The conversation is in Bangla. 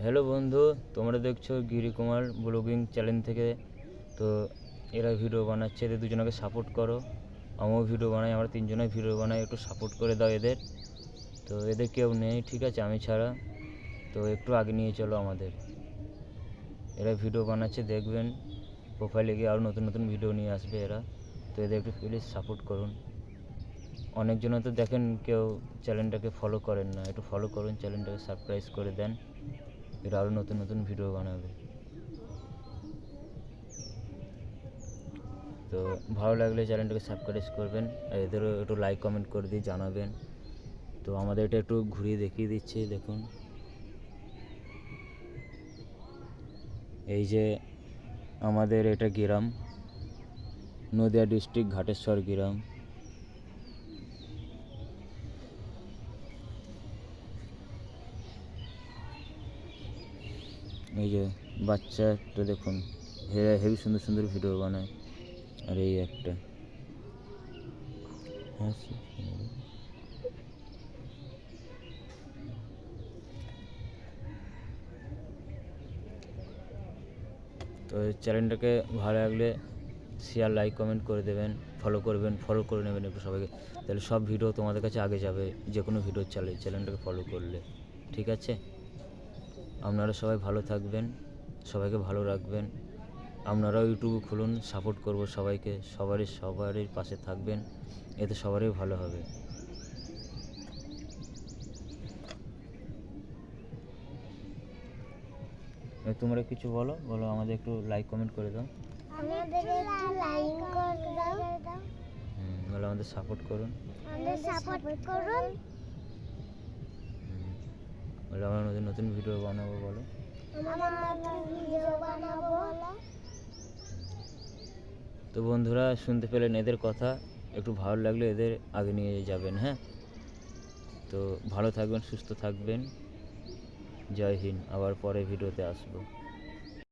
হ্যালো বন্ধু, তোমরা দেখছো গিরি কুমার ব্লগিং চ্যানেল থেকে। তো এরা ভিডিও বানাচ্ছে, এদের দুজনকে সাপোর্ট করো। আমিও ভিডিও বানাই, আমরা তিনজনে ভিডিও বানাই, একটু সাপোর্ট করে দাও এদের। তো এদের কেউ নেই, ঠিক আছে, আমি ছাড়া। তো একটু আগে নিয়ে চলো আমাদের। এরা ভিডিও বানাচ্ছে, দেখবেন প্রোফাইলে গিয়ে আরও নতুন নতুন ভিডিও নিয়ে আসবে এরা। তো এদের একটু প্লিজ সাপোর্ট করুন। অনেকজন তো দেখেন কেউ চ্যানেলটাকে ফলো করেন না, একটু ফলো করুন, চ্যানেলটাকে সাবস্ক্রাইব করে দেন। এরা আরও নতুন নতুন ভিডিও বানাবে। তো ভালো লাগলে চ্যানেলটাকে সাবস্ক্রাইব করবেন, আর এদেরও একটু লাইক কমেন্ট করে দিয়ে জানাবেন। তো আমাদের এটা একটু ঘুরিয়ে দেখিয়ে দিচ্ছি, দেখুন। এই যে আমাদের এটা গ্রাম, নদিয়া ডিস্ট্রিক্ট ঘাটেশ্বর গ্রাম। এই যে বাচ্চা একটা দেখুন, হেভি সুন্দর সুন্দর ভিডিও বানায়। আর এই একটা তো চ্যানেলটাকে ভালো লাগলে শেয়ার লাইক কমেন্ট করে দেবেন, ফলো করবেন, ফলো করে নেবেন একটু সবাইকে। তাহলে সব ভিডিও তোমাদের কাছে আগে যাবে, যে কোনো ভিডিও চ্যানেলটাকে ফলো করলে, ঠিক আছে। আপনারা সবাই ভালো থাকবেন, সবাইকে ভালো রাখবেন। আপনারাও ইউটিউব খুলুন, সাপোর্ট করব সবাইকে, সবারই পাশে থাকবেন, এতে সবারই ভালো হবে। তোমরা কিছু বলো, আমাদের একটু লাইক কমেন্ট করে দাও, বলো আমাদের সাপোর্ট করুন, বলো আমরা নতুন নতুন ভিডিও বানাবো, বলো। তো বন্ধুরা, শুনতে পেলেন এদের কথা, একটু ভালো লাগলে এদের আগে নিয়ে যাবেন, হ্যাঁ। তো ভালো থাকবেন, সুস্থ থাকবেন। জয় হিন্দ। আবার পরে ভিডিওতে আসবো।